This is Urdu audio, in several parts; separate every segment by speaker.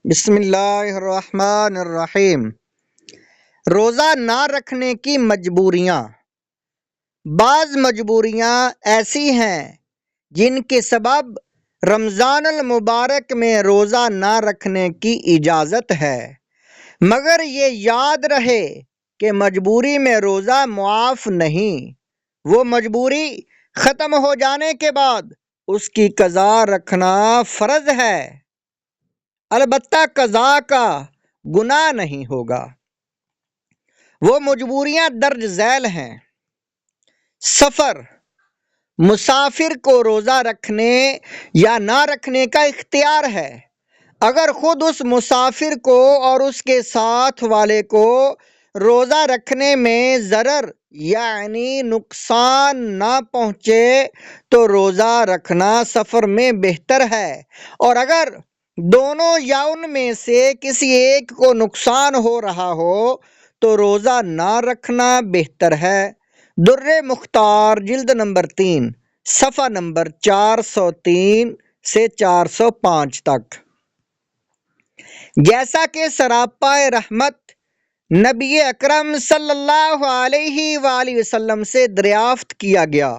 Speaker 1: بسم اللہ الرحمن الرحیم۔ روزہ نہ رکھنے کی مجبوریاں۔ بعض مجبوریاں ایسی ہیں جن کے سبب رمضان المبارک میں روزہ نہ رکھنے کی اجازت ہے، مگر یہ یاد رہے کہ مجبوری میں روزہ معاف نہیں۔ وہ مجبوری ختم ہو جانے کے بعد اس کی قضا رکھنا فرض ہے، البتہ قضا کا گناہ نہیں ہوگا۔ وہ مجبوریاں درج ذیل ہیں۔ سفر، مسافر کو روزہ رکھنے یا نہ رکھنے کا اختیار ہے۔ اگر خود اس مسافر کو اور اس کے ساتھ والے کو روزہ رکھنے میں ضرر یعنی نقصان نہ پہنچے تو روزہ رکھنا سفر میں بہتر ہے، اور اگر دونوں یا ان میں سے کسی ایک کو نقصان ہو رہا ہو تو روزہ نہ رکھنا بہتر ہے۔ در مختار جلد نمبر 3 صفحہ نمبر 403 سے 405 تک۔ جیسا کہ سراپا رحمت نبی اکرم صلی اللہ علیہ وآلہ وسلم سے دریافت کیا گیا،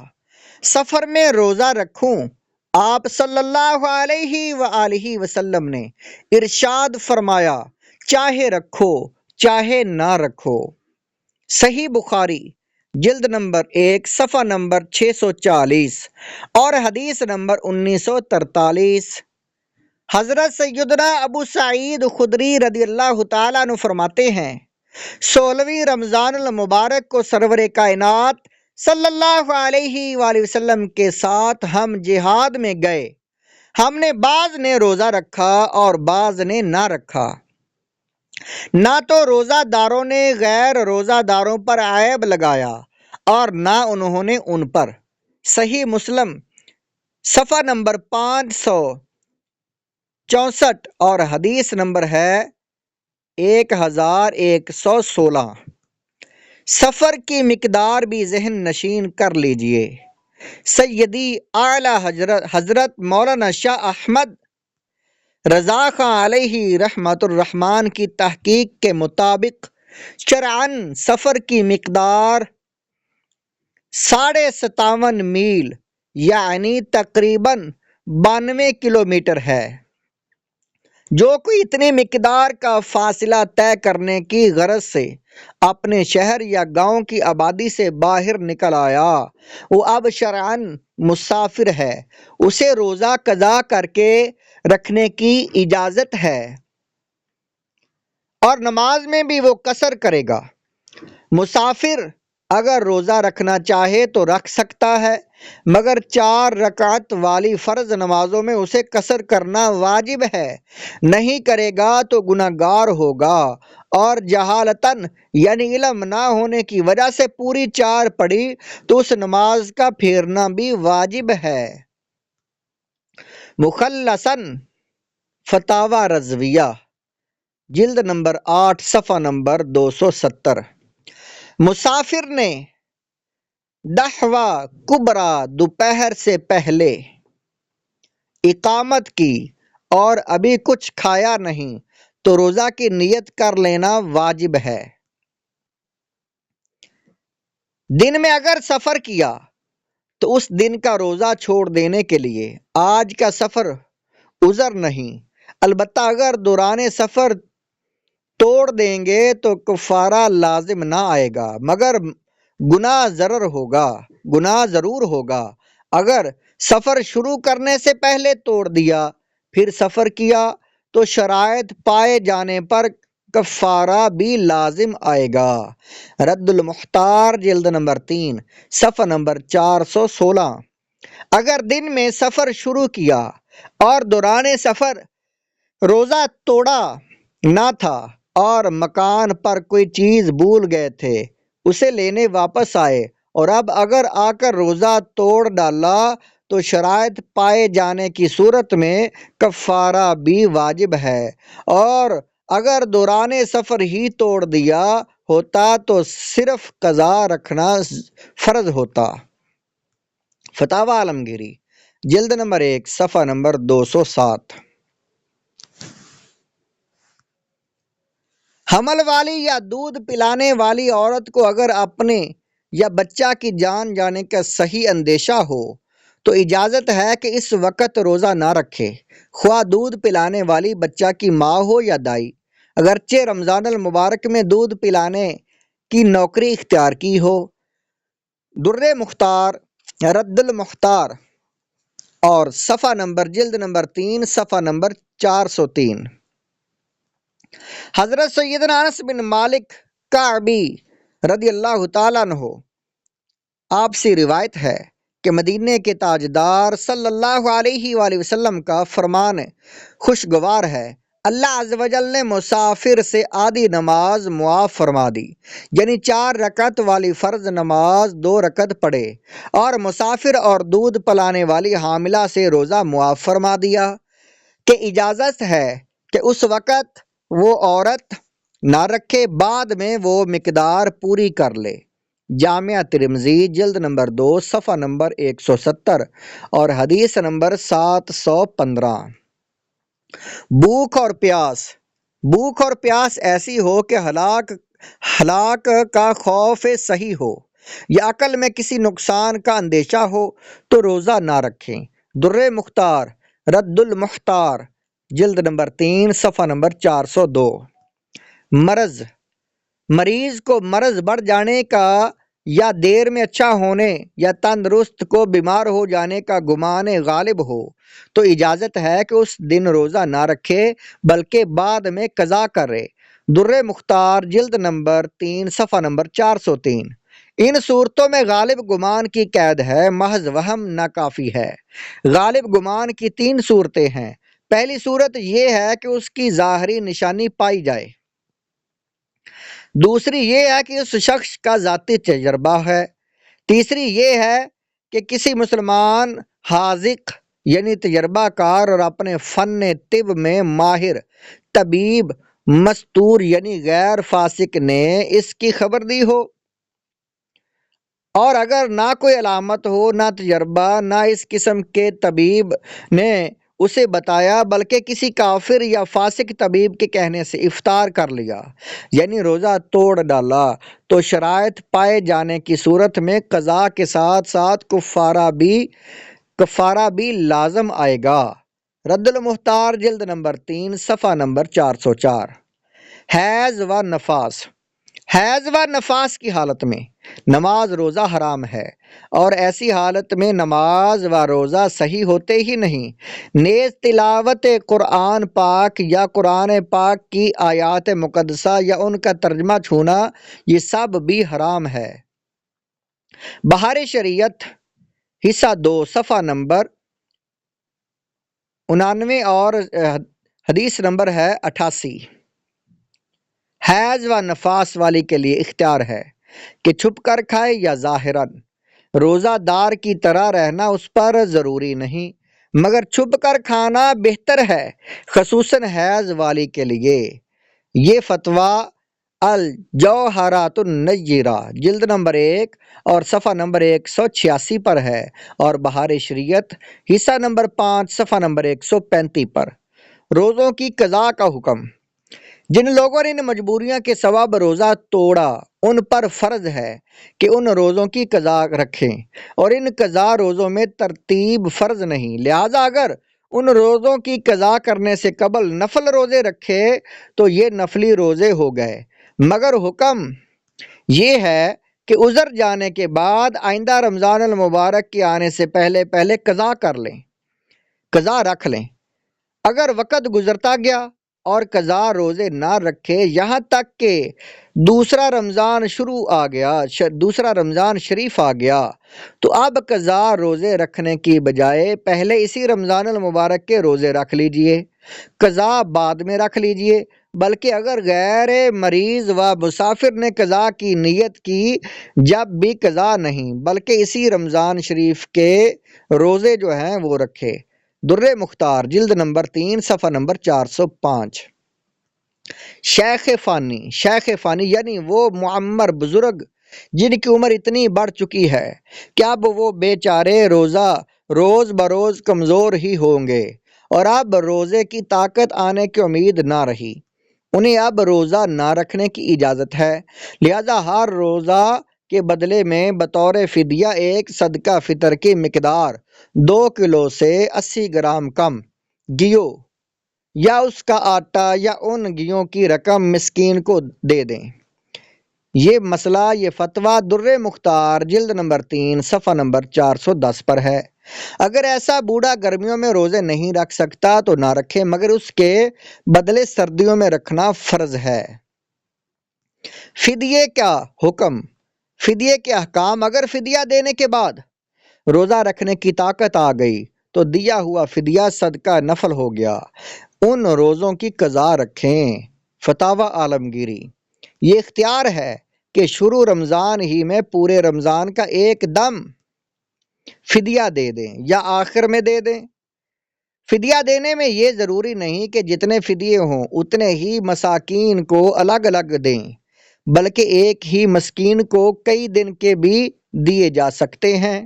Speaker 1: سفر میں روزہ رکھوں؟ آپ صلی اللہ علیہ وآلہ وسلم نے ارشاد فرمایا، چاہے رکھو چاہے نہ رکھو۔ صحیح بخاری جلد نمبر 1 صفحہ نمبر 640 اور حدیث نمبر 1943۔ حضرت سیدنا ابو سعید خدری رضی اللہ تعالیٰ عنہ فرماتے ہیں، 16ویں رمضان المبارک کو سرور کائنات صلی اللہ علیہ وآلہ وسلم کے ساتھ ہم جہاد میں گئے۔ ہم نے بعض نے روزہ رکھا اور بعض نے نہ رکھا۔ نہ تو روزہ داروں نے غیر روزہ داروں پر عیب لگایا اور نہ انہوں نے ان پر۔ صحیح مسلم صفحہ نمبر 564 اور حدیث نمبر ہے 1116۔ سفر کی مقدار بھی ذہن نشین کر لیجئے۔ سیدی اعلیٰ حضرت مولانا شاہ احمد رضا خان علیہ رحمت الرحمن کی تحقیق کے مطابق شرعاً سفر کی مقدار 57.5 میل یعنی تقریباً 92 کلومیٹر ہے۔ جو کوئی اتنی مقدار کا فاصلہ طے کرنے کی غرض سے اپنے شہر یا گاؤں کی آبادی سے باہر نکل آیا، وہ اب شرعاً مسافر ہے، اسے روزہ قضا کر کے رکھنے کی اجازت ہے، اور نماز میں بھی وہ قصر کرے گا۔ مسافر اگر روزہ رکھنا چاہے تو رکھ سکتا ہے، مگر 4 رکعت والی فرض نمازوں میں اسے قصر کرنا واجب ہے۔ نہیں کرے گا تو گناہگار ہوگا، اور جہالتاً یعنی علم نہ ہونے کی وجہ سے پوری 4 پڑھی تو اس نماز کا پھیرنا بھی واجب ہے۔ مخلصاً فتاوی رضویہ جلد نمبر 8 صفحہ نمبر 270۔ مسافر نے دحوہ کبریٰ دوپہر سے پہلے اقامت کی اور ابھی کچھ کھایا نہیں تو روزہ کی نیت کر لینا واجب ہے۔ دن میں اگر سفر کیا تو اس دن کا روزہ چھوڑ دینے کے لیے آج کا سفر عذر نہیں، البتہ اگر دوران سفر توڑ دیں گے تو کفارہ لازم نہ آئے گا، مگر گناہ ضرور ہوگا۔ اگر سفر شروع کرنے سے پہلے توڑ دیا پھر سفر کیا تو شرائط پائے جانے پر کفارہ بھی لازم آئے گا۔ رد المختار جلد نمبر 3 صفحہ نمبر 416۔ اگر دن میں سفر شروع کیا اور دوران سفر روزہ توڑا نہ تھا اور مکان پر کوئی چیز بھول گئے تھے، اسے لینے واپس آئے اور اب اگر آ کر روزہ توڑ ڈالا تو شرائط پائے جانے کی صورت میں کفارہ بھی واجب ہے، اور اگر دوران سفر ہی توڑ دیا ہوتا تو صرف قضا رکھنا فرض ہوتا۔ فتاوی عالمگیری جلد نمبر 1 صفحہ نمبر 207۔ حمل والی یا دودھ پلانے والی عورت کو اگر اپنے یا بچہ کی جان جانے کا صحیح اندیشہ ہو تو اجازت ہے کہ اس وقت روزہ نہ رکھے، خواہ دودھ پلانے والی بچہ کی ماں ہو یا دائی، اگرچہ رمضان المبارک میں دودھ پلانے کی نوکری اختیار کی ہو۔ در مختار، رد المختار اور صفحہ نمبر جلد نمبر 3 صفحہ نمبر 403۔ حضرت سیدنا انس بن مالک کعبی رضی اللہ تعالیٰ عنہ آپ سے روایت ہے کہ مدینے کے تاجدار صلی اللہ علیہ وآلہ وسلم کا فرمان خوشگوار ہے، اللہ عز و جل نے مسافر سے آدھی نماز معاف فرما دی، یعنی 4 رکعت والی فرض نماز 2 رکعت پڑھے، اور مسافر اور دودھ پلانے والی حاملہ سے روزہ معاف فرما دیا کہ اجازت ہے کہ اس وقت وہ عورت نہ رکھے، بعد میں وہ مقدار پوری کر لے۔ جامعہ ترمذی جلد نمبر 2 صفحہ نمبر 170 اور حدیث نمبر 715۔ بھوک اور پیاس ایسی ہو کہ ہلاک کا خوف صحیح ہو یا عقل میں کسی نقصان کا اندیشہ ہو تو روزہ نہ رکھیں۔ در مختار، رد المختار جلد نمبر 3 صفحہ نمبر 402۔ مریض کو مرض بڑھ جانے کا یا دیر میں اچھا ہونے یا تندرست کو بیمار ہو جانے کا گمان غالب ہو تو اجازت ہے کہ اس دن روزہ نہ رکھے بلکہ بعد میں قضا کرے۔ در مختار جلد نمبر 3 صفحہ نمبر 403۔ ان صورتوں میں غالب گمان کی قید ہے، محض وہم ناکافی ہے۔ غالب گمان کی 3 صورتیں ہیں۔ پہلی صورت یہ ہے کہ اس کی ظاہری نشانی پائی جائے، دوسری یہ ہے کہ اس شخص کا ذاتی تجربہ ہے، تیسری یہ ہے کہ کسی مسلمان حاذق یعنی تجربہ کار اور اپنے فن طب میں ماہر طبیب مستور یعنی غیر فاسق نے اس کی خبر دی ہو، اور اگر نہ کوئی علامت ہو، نہ تجربہ، نہ اس قسم کے طبیب نے اسے بتایا بلکہ کسی کافر یا فاسق طبیب کے کہنے سے افطار کر لیا یعنی روزہ توڑ ڈالا، تو شرائط پائے جانے کی صورت میں قضا کے ساتھ ساتھ کفارہ بھی لازم آئے گا۔ رد المختار جلد نمبر 3 صفحہ نمبر 404۔ حیض و نفاس کی حالت میں نماز روزہ حرام ہے، اور ایسی حالت میں نماز و روزہ صحیح ہوتے ہی نہیں، نیز تلاوت قرآن پاک یا قرآن پاک کی آیات مقدسہ یا ان کا ترجمہ چھونا، یہ سب بھی حرام ہے۔ بہار شریعت حصہ 2 صفحہ نمبر 99 اور حدیث نمبر ہے 88۔ حیض و نفاس والی کے لیے اختیار ہے کہ چھپ کر کھائے یا ظاہراً، روزہ دار کی طرح رہنا اس پر ضروری نہیں، مگر چھپ کر کھانا بہتر ہے، خصوصاً حیض والی کے لیے۔ یہ فتویٰ الجوہرات النیرہ جلد نمبر 1 اور صفحہ نمبر 186 پر ہے، اور بہار شریعت حصہ نمبر 5 صفحہ نمبر 135 پر۔ روزوں کی قضا کا حکم۔ جن لوگوں نے ان مجبوریوں کے سبب روزہ توڑا ان پر فرض ہے کہ ان روزوں کی قضا رکھیں، اور ان قضا روزوں میں ترتیب فرض نہیں، لہذا اگر ان روزوں کی قضا کرنے سے قبل نفل روزے رکھے تو یہ نفلی روزے ہو گئے، مگر حکم یہ ہے کہ عذر جانے کے بعد آئندہ رمضان المبارک کے آنے سے پہلے قضا رکھ لیں۔ اگر وقت گزرتا گیا اور قضا روزے نہ رکھے یہاں تک کہ دوسرا رمضان شریف آ گیا تو اب قضا روزے رکھنے کی بجائے پہلے اسی رمضان المبارک کے روزے رکھ لیجئے، قضا بعد میں رکھ لیجئے۔ بلکہ اگر غیر مریض و مسافر نے قضا کی نیت کی جب بھی قضا نہیں بلکہ اسی رمضان شریف کے روزے جو ہیں وہ رکھے۔ در مختار جلد نمبر 3 صفحہ نمبر 405۔ شیخ فانی یعنی وہ معمر بزرگ جن کی عمر اتنی بڑھ چکی ہے کہ اب وہ بیچارے روز بروز کمزور ہی ہوں گے اور اب روزے کی طاقت آنے کی امید نہ رہی، انہیں اب روزہ نہ رکھنے کی اجازت ہے، لہذا ہر روزہ کے بدلے میں بطور فدیہ ایک صدقہ فطر کی مقدار 2 کلو سے 80 گرام کم گیہوں یا اس کا آٹا یا ان گیہوں کی رقم مسکین کو دے دیں۔ یہ مسئلہ، یہ فتویٰ در مختار جلد نمبر 3 صفحہ نمبر 410 پر ہے۔ اگر ایسا بوڑھا گرمیوں میں روزے نہیں رکھ سکتا تو نہ رکھے، مگر اس کے بدلے سردیوں میں رکھنا فرض ہے۔ فدیے کا حکم، فدیے کے احکام۔ اگر فدیہ دینے کے بعد روزہ رکھنے کی طاقت آ گئی تو دیا ہوا فدیہ صدقہ نفل ہو گیا، ان روزوں کی قضا رکھیں۔ فتاوی عالمگیری۔ یہ اختیار ہے کہ شروع رمضان ہی میں پورے رمضان کا ایک دم فدیہ دے دیں یا آخر میں دے دیں۔ فدیہ دینے میں یہ ضروری نہیں کہ جتنے فدیے ہوں اتنے ہی مساکین کو الگ الگ دیں، بلکہ ایک ہی مسکین کو کئی دن کے بھی دیے جا سکتے ہیں۔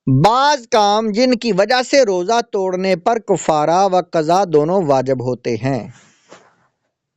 Speaker 1: بعض کام جن کی وجہ سے روزہ توڑنے پر کفارہ و قضا دونوں واجب ہوتے ہیں۔